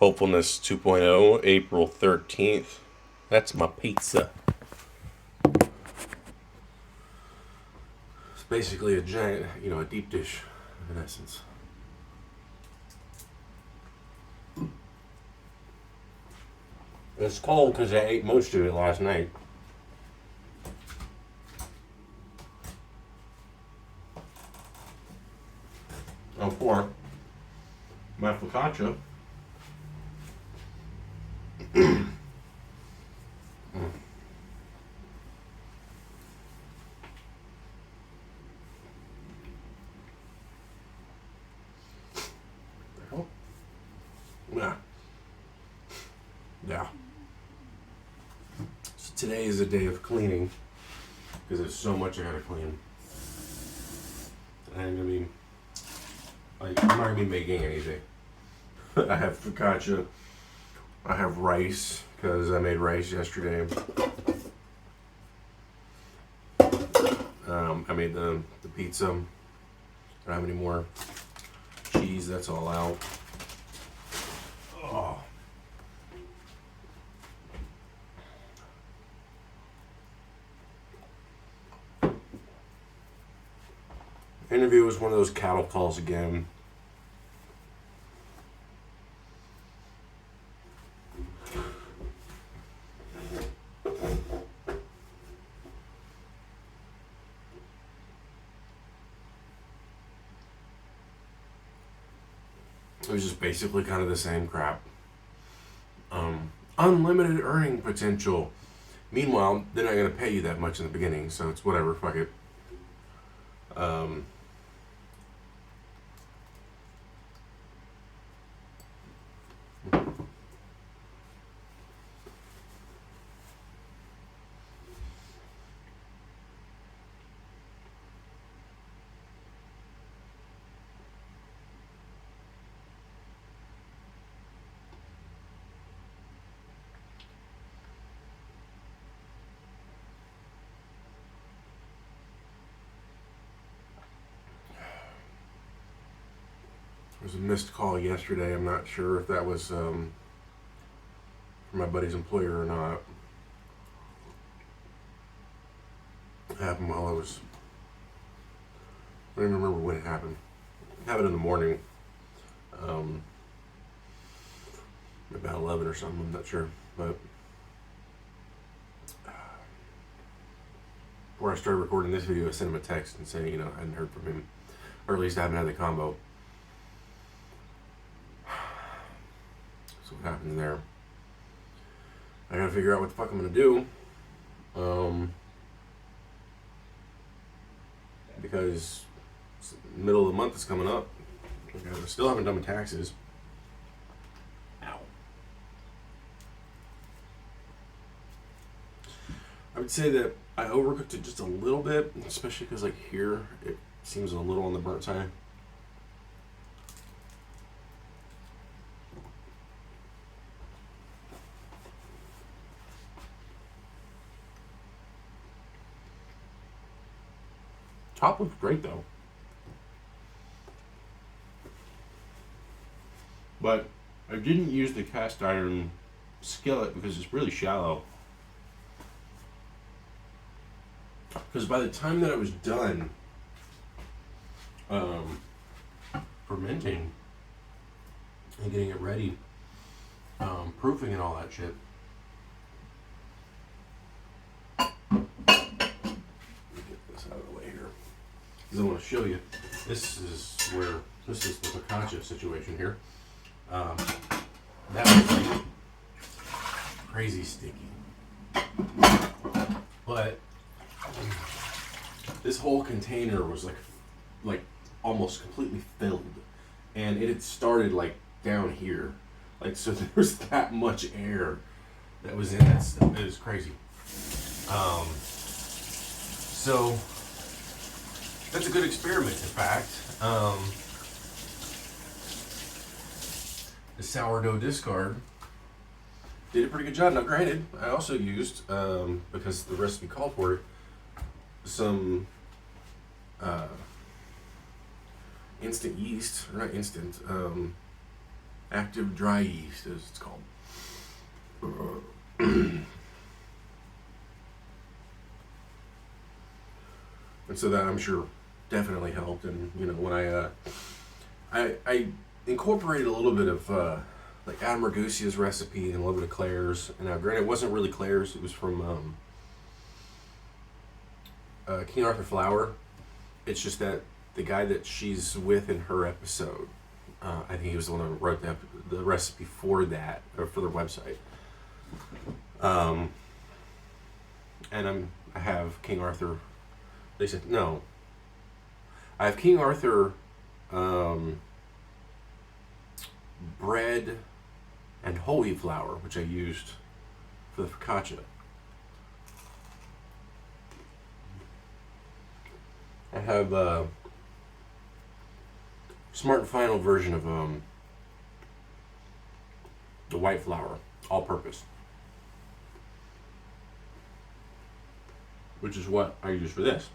Hopefulness 2.0, April 13th. That's my pizza. It's basically a giant, a deep dish in essence. It's cold because I ate most of it last night. For my focaccia. Yeah. So today is a day of cleaning because there's so much I gotta clean. And I'm not gonna be making anything. I have focaccia. I have rice because I made rice yesterday. I made the pizza. I don't have any more cheese. That's all out. Oh. Interview was one of those cattle calls again. It was just basically kind of the same crap. Unlimited earning potential. Meanwhile, they're not going to pay you that much in the beginning, so it's whatever, fuck it. There was a missed call yesterday. I'm not sure if that was for my buddy's employer or not. It happened while I don't even remember when it happened. It happened in the morning. About 11 or something, I'm not sure. But before I started recording this video, I sent him a text and saying, I hadn't heard from him. Or at least I haven't had the combo. So what happened there? I gotta figure out what the fuck I'm gonna do. Because the middle of the month is coming up. I still haven't done my taxes. Ow. I would say that I overcooked it just a little bit, especially because here it seems a little on the burnt side. Top looks great though. But I didn't use the cast iron skillet because it's really shallow. Because by the time that I was done fermenting and getting it ready, proofing and all that shit, I want to show you. This is the focaccia situation here. That was like crazy sticky, but this whole container was like almost completely filled, and it had started down here, so there was that much air that was in that stuff. It was crazy. So. That's a good experiment, in fact. The sourdough discard did a pretty good job. Now, granted, I also used, because the recipe called for it, some instant yeast, or not instant, active dry yeast, as it's called. And so that, I'm sure, definitely helped. And when I incorporated a little bit of like Adam Ragusia's recipe and a little bit of Claire's. And now, granted, it wasn't really Claire's; it was from King Arthur Flour. It's just that the guy that she's with in her episode, I think he was the one that wrote the recipe for that, or for their website. And I have King Arthur. They said no. I have King Arthur bread and whole wheat flour, which I used for the focaccia. I have Smart and Final version of the white flour, all-purpose, which is what I use for this.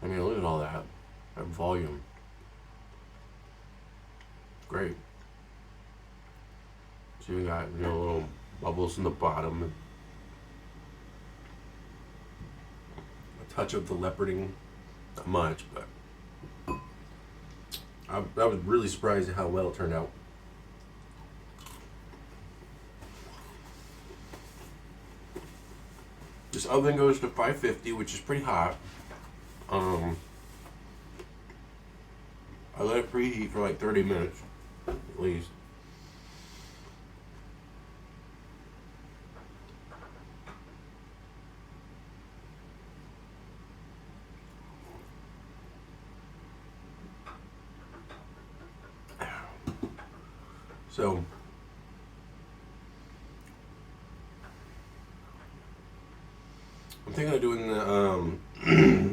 I mean, look at all that volume. Great. So you got little bubbles in the bottom, and a touch of the leoparding, not much, but I was really surprised at how well it turned out. This oven goes to 550, which is pretty hot. I let it preheat for like 30 minutes, at least. So, I'm thinking of doing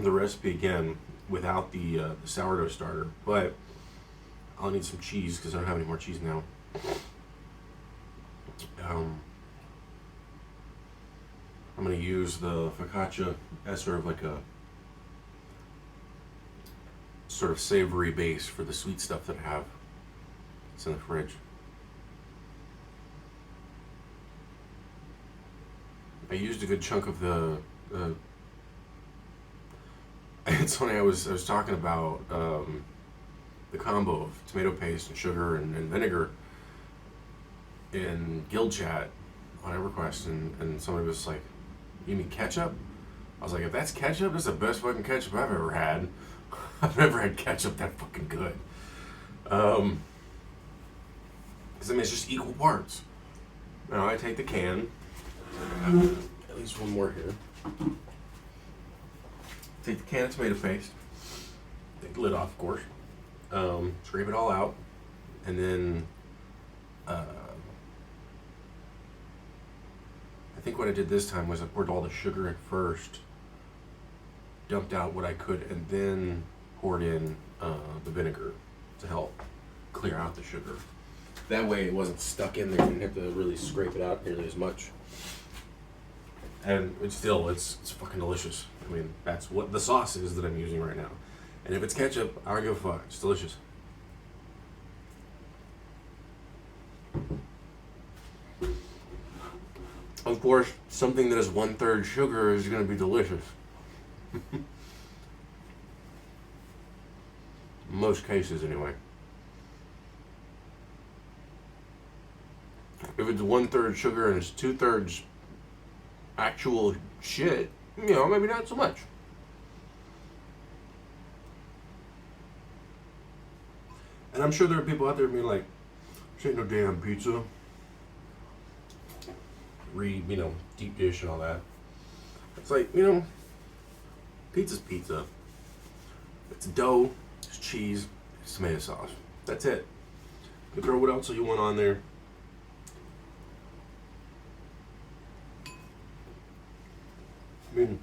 the recipe again without the sourdough starter, but I'll need some cheese because I don't have any more cheese now. I'm going to use the focaccia as sort of savory base for the sweet stuff that I have. It's in the fridge. I used a good chunk of the. It's funny. I was talking about the combo of tomato paste and sugar and vinegar in Guild Chat on EverQuest, and somebody was like, "You mean ketchup?" I was like, "If that's ketchup, that's the best fucking ketchup I've ever had. I've never had ketchup that fucking good." Because I mean, it's just equal parts. Now I take the can. At least one more here. Take the can of tomato paste. Take the lid off, of course. Scrape it all out, and then I think what I did this time was I poured all the sugar in first, dumped out what I could, and then poured in the vinegar to help clear out the sugar. That way it wasn't stuck in there. I didn't have to really scrape it out nearly as much. And it's fucking delicious. I mean, that's what the sauce is that I'm using right now. And if it's ketchup, I don't give a fuck. It's delicious. Of course, something that is 1/3 sugar is going to be delicious. In most cases, anyway. If it's 1/3 sugar and it's 2/3 actual shit, maybe not so much. And I'm sure there are people out there being like, "This ain't no damn pizza." Read, deep dish and all that. It's like, pizza's pizza. It's dough, it's cheese, it's tomato sauce. That's it. You can throw what else you want on there. I mean,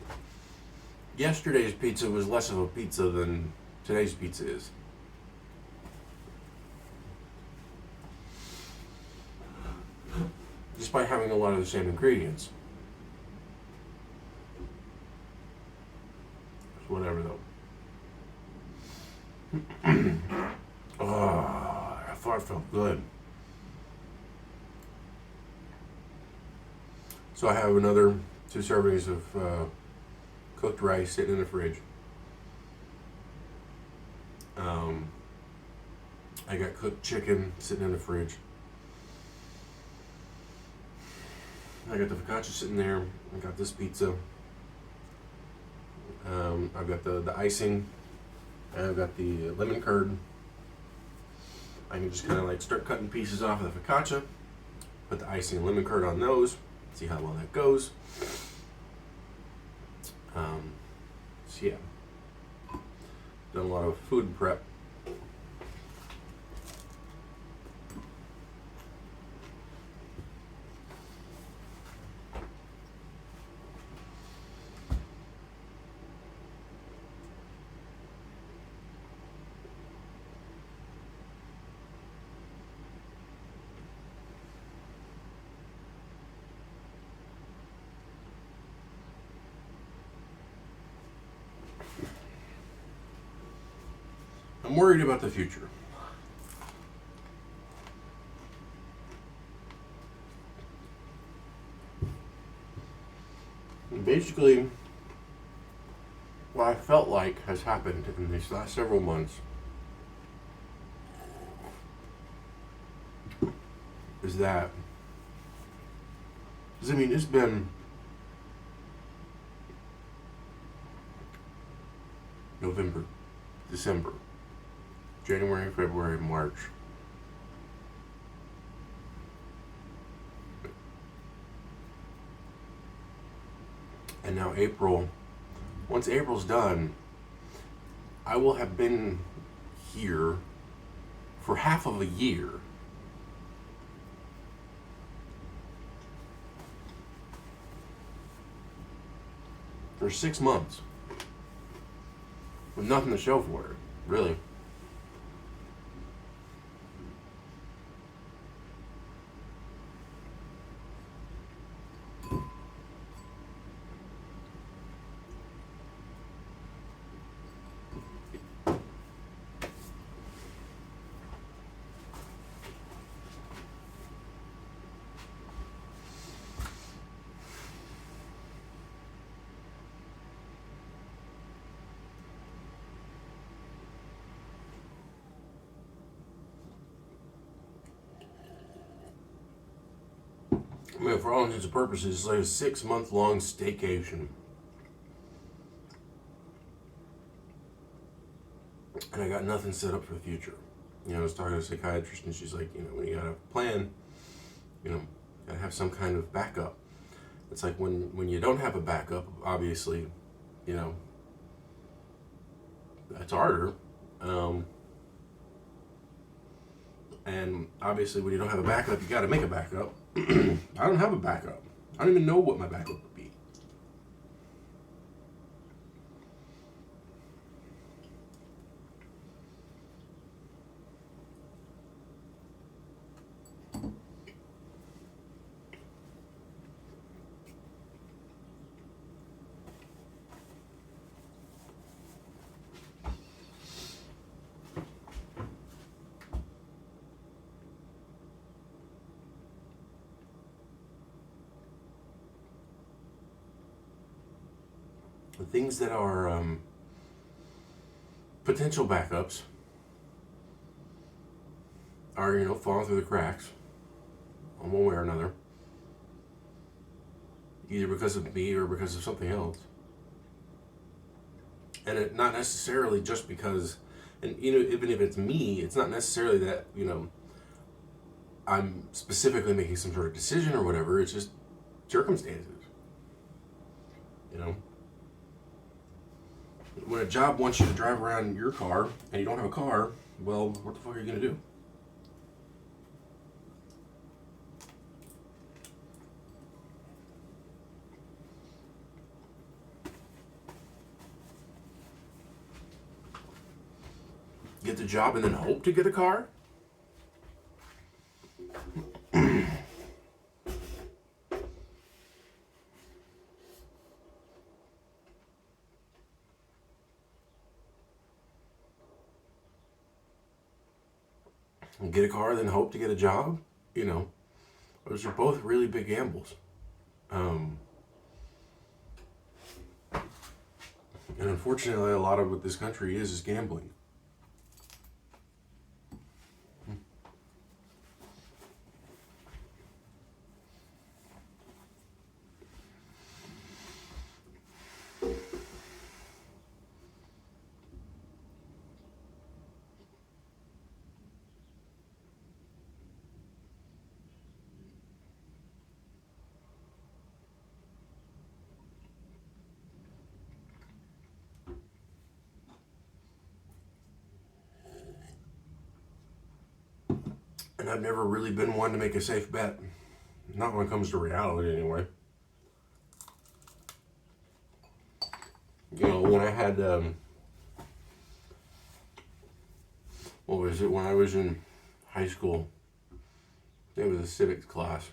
yesterday's pizza was less of a pizza than today's pizza is. Despite having a lot of the same ingredients. Whatever though. Oh, I thought I felt So I have another 2 servings of cooked rice sitting in the fridge. Um, I got cooked chicken sitting in the fridge. I got the focaccia sitting there. I got this pizza. I've got the icing. I've got the lemon curd. I can just kind of like start cutting pieces off of the focaccia, put the icing and lemon curd on those, see how well that goes. So yeah, done a lot of food prep. I'm worried about the future. And basically, what I felt like has happened in these last several months is that, because I mean, it's been November, December, January, February, March. And now April. Once April's done, I will have been here for half of a year. For 6 months. With nothing to show for it, really. I mean, for all intents and purposes, it's like a 6 month long staycation. And I got nothing set up for the future. You know, I was talking to a psychiatrist and she's like, you know, when you got a plan, you know, gotta have some kind of backup. It's like when you don't have a backup, obviously, you know, that's harder. And obviously, when you don't have a backup, you gotta make a backup. I don't have a backup. I don't even know what my backup would be. The things that are potential backups are, you know, falling through the cracks in one way or another, either because of me or because of something else. And it not necessarily just because, and you know, even if it's me, it's not necessarily that, you know, I'm specifically making some sort of decision or whatever. It's just circumstances. You know, when a job wants you to drive around your car and you don't have a car, well, what the fuck are you gonna do? Get the job and then hope to get a car? Get a car, then hope to get a job? You know, those are both really big gambles. Um, and unfortunately, a lot of what this country is gambling. And I've never really been one to make a safe bet. Not when it comes to reality, anyway. You know, when I had, what was it, when I was in high school, it was a civics class.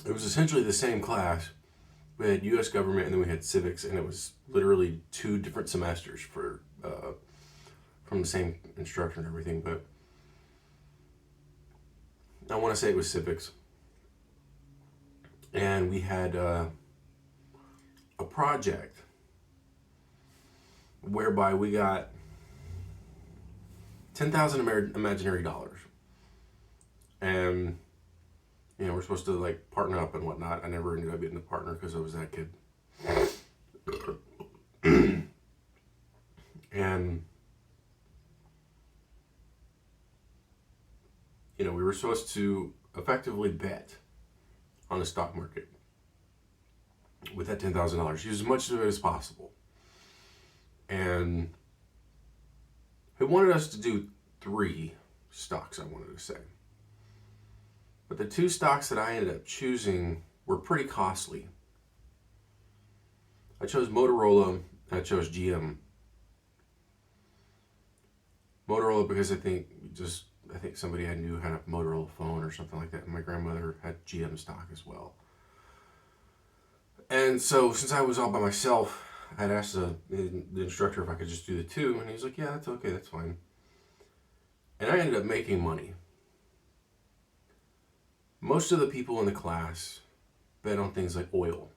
It was essentially the same class. We had U.S. government and then we had civics, and it was literally 2 different semesters for from the same instructor and everything. But I want to say it was civics, and we had a project whereby we got 10,000 imaginary dollars, and you know, we're supposed to like partner up and whatnot. I never ended up getting a partner because I was that kid. And you know, we were supposed to effectively bet on the stock market with that $10,000. Use as much of it as possible. And he wanted us to do 3 stocks, I wanted to say. But the 2 stocks that I ended up choosing were pretty costly. I chose Motorola and I chose GM. Motorola because I think somebody I knew had a Motorola phone or something like that, and my grandmother had GM stock as well. And so since I was all by myself, I'd asked the instructor if I could just do the 2, and he's like, yeah, that's okay, that's fine. And I ended up making money. Most of the people in the class bet on things like oil.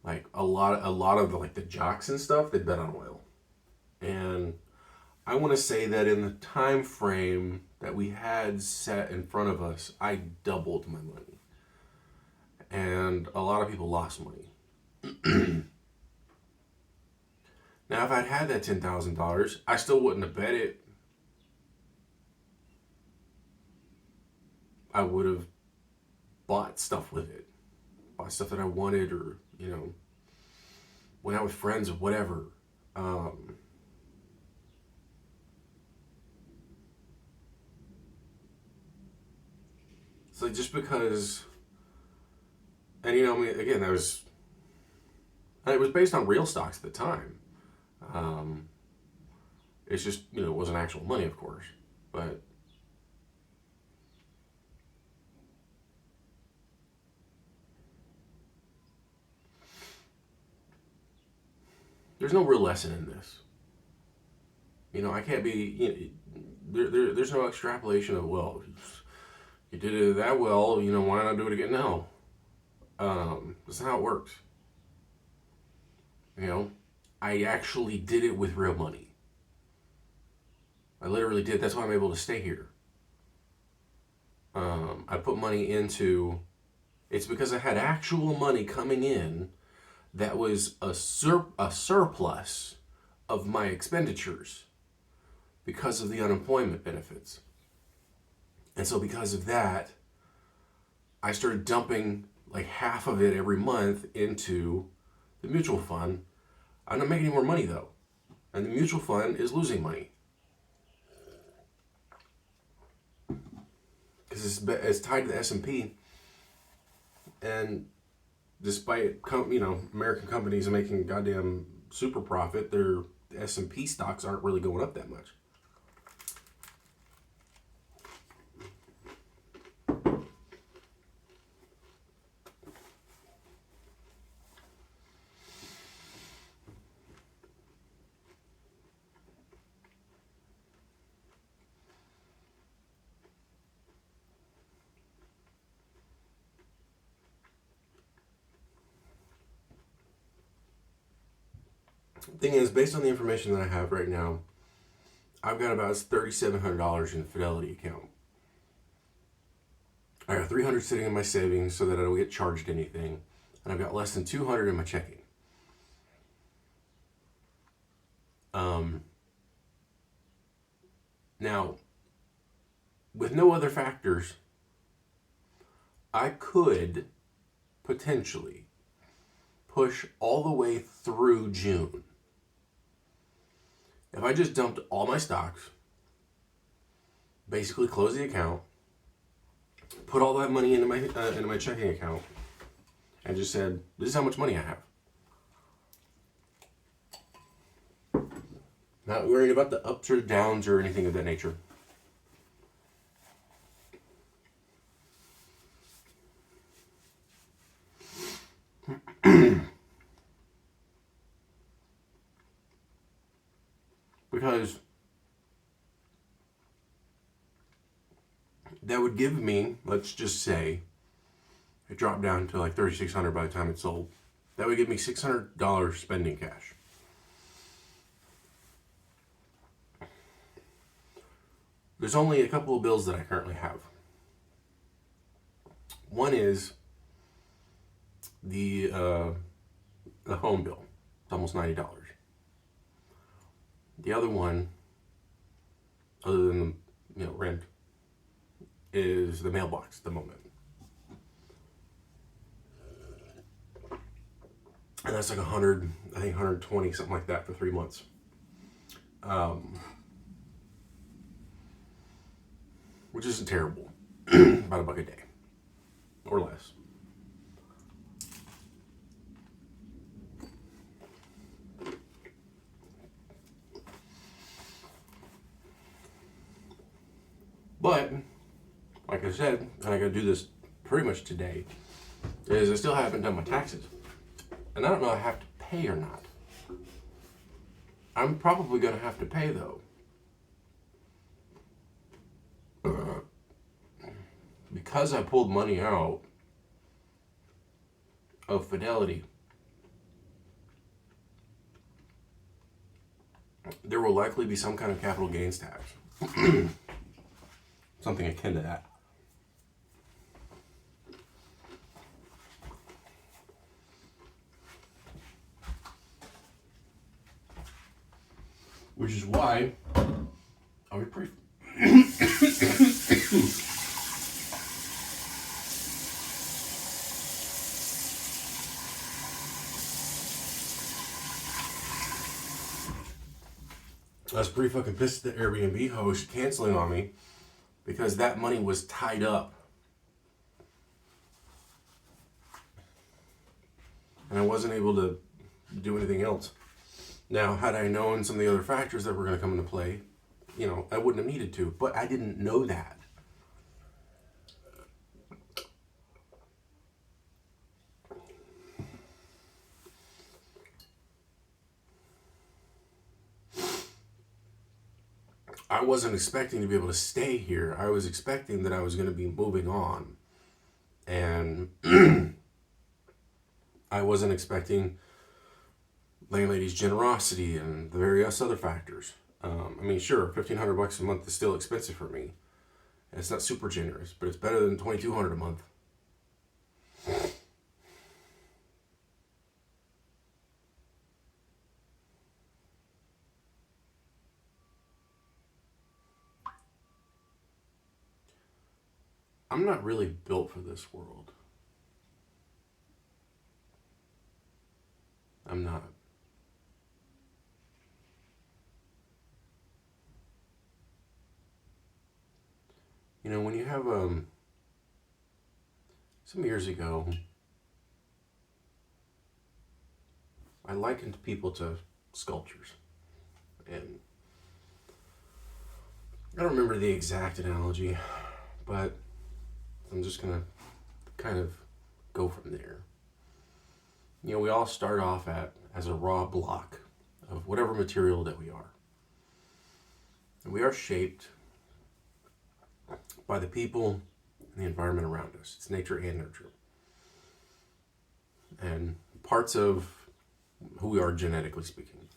Like a lot of like the jocks and stuff, they bet on oil. And I want to say that in the time frame that we had set in front of us, I doubled my money. And a lot of people lost money. Now, if I'd had that $10,000, I still wouldn't have bet it. I would have bought stuff with it. Bought stuff that I wanted, or, you know, went out with friends or whatever. So just because, and you know, I mean, again, it was based on real stocks at the time. It's just, you know, it wasn't actual money, of course, but there's no real lesson in this. You know, I can't be, you know, there's no extrapolation of, well, you did it that well, you know, why not do it again? No. That's not how it works. You know, I actually did it with real money. I literally did. That's why I'm able to stay here. I put money into, it's because I had actual money coming in that was a surplus of my expenditures because of the unemployment benefits. And so because of that, I started dumping like half of it every month into the mutual fund. I'm not making any more money though. And the mutual fund is losing money. Because it's tied to the S&P. And despite, you know, American companies making goddamn super profit, their S&P stocks aren't really going up that much. Thing is, based on the information that I have right now, I've got about $3,700 in the Fidelity account. I got $300 sitting in my savings so that I don't get charged anything, and I've got less than $200 in my checking. Now, with no other factors, I could potentially push all the way through June. If I just dumped all my stocks, basically close the account, put all that money into my checking account, and just said, "This is how much money I have." Not worried about the ups or downs or anything of that nature. Because that would give me, let's just say, it dropped down to like $3,600 by the time it's sold. That would give me $600 spending cash. There's only a couple of bills that I currently have. One is the home bill. It's almost $90. The other one, other than the rent, is the mailbox at the moment. And that's like 100, I think 120, something like that for 3 months. Which isn't terrible. About $1 a day. Or less. But, like I said, and I gotta do this pretty much today, is I still haven't done my taxes. And I don't know if I have to pay or not. I'm probably gonna have to pay though. Because I pulled money out of Fidelity, there will likely be some kind of capital gains tax. Something akin to that. Which is why I'll be pretty. I was pretty fucking pissed at the Airbnb host canceling on me because that money was tied up. And I wasn't able to do anything else. Now, had I known some of the other factors that were going to come into play, I wouldn't have needed to. But I didn't know that. I wasn't expecting to be able to stay here. I was expecting that I was going to be moving on. And I wasn't expecting landlady's generosity and the various other factors. Sure, $1,500 a month is still expensive for me. And it's not super generous, but it's better than $2,200 a month. I'm not really built for this world. I'm not. When you have some years ago, I likened people to sculptures, and I don't remember the exact analogy, but I'm just gonna kind of go from there. We all start off as a raw block of whatever material that we are. And we are shaped by the people and the environment around us. It's nature and nurture. And parts of who we are genetically speaking.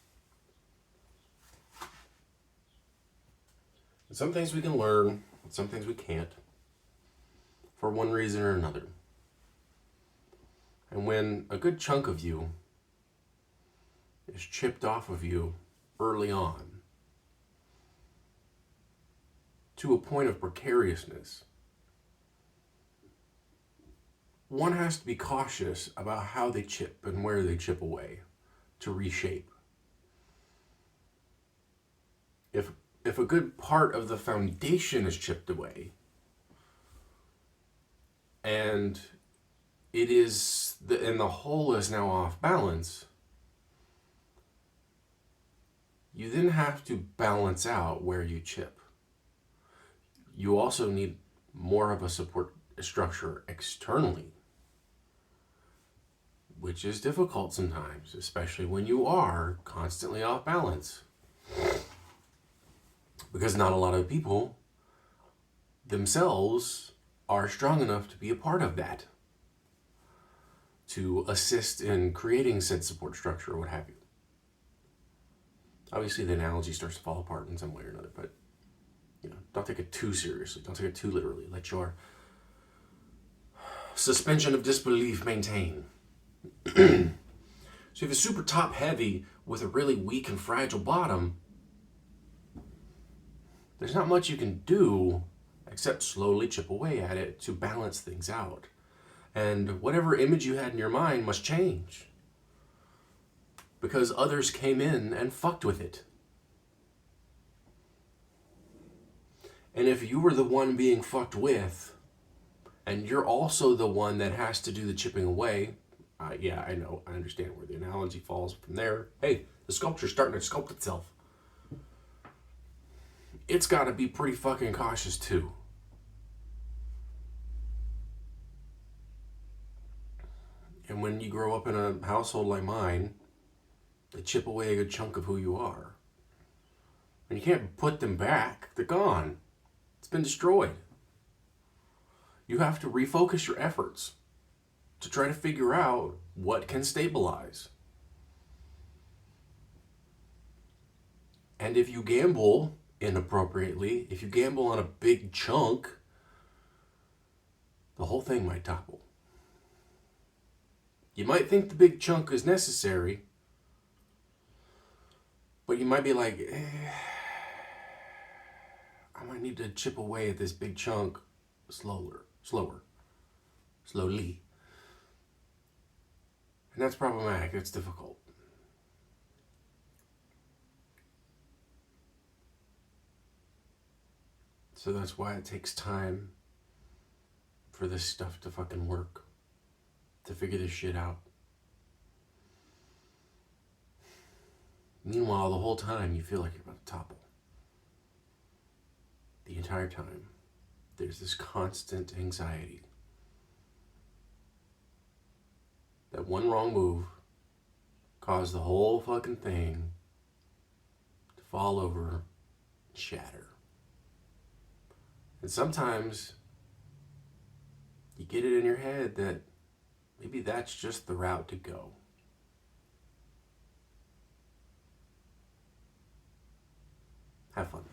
Some things we can learn, some things we can't, for one reason or another. And when a good chunk of you is chipped off of you early on to a point of precariousness, one has to be cautious about how they chip and where they chip away to reshape. If a good part of the foundation is chipped away, and the whole is now off balance, you then have to balance out where you chip. You also need more of a support structure externally, which is difficult sometimes, especially when you are constantly off balance. Because not a lot of people themselves are strong enough to be a part of that, to assist in creating said support structure or what have you. Obviously, the analogy starts to fall apart in some way or another, but don't take it too seriously. Don't take it too literally. Let your suspension of disbelief maintain. So you have a super top heavy with a really weak and fragile bottom. There's not much you can do except slowly chip away at it to balance things out. And whatever image you had in your mind must change, because others came in and fucked with it. And if you were the one being fucked with, and you're also the one that has to do the chipping away, yeah, I know, I understand where the analogy falls from there. Hey, the sculpture's starting to sculpt itself. It's got to be pretty fucking cautious too. And when you grow up in a household like mine, they chip away a good chunk of who you are. And you can't put them back. They're gone. It's been destroyed. You have to refocus your efforts to try to figure out what can stabilize. And if you gamble inappropriately, if you gamble on a big chunk, the whole thing might topple. You might think the big chunk is necessary, but you might be like, I might need to chip away at this big chunk slowly. And that's problematic. It's difficult. So that's why it takes time for this stuff to fucking work, to figure this shit out. Meanwhile, the whole time you feel like you're about to topple. The entire time, there's this constant anxiety that one wrong move caused the whole fucking thing to fall over and shatter. And sometimes you get it in your head that maybe that's just the route to go. Have fun.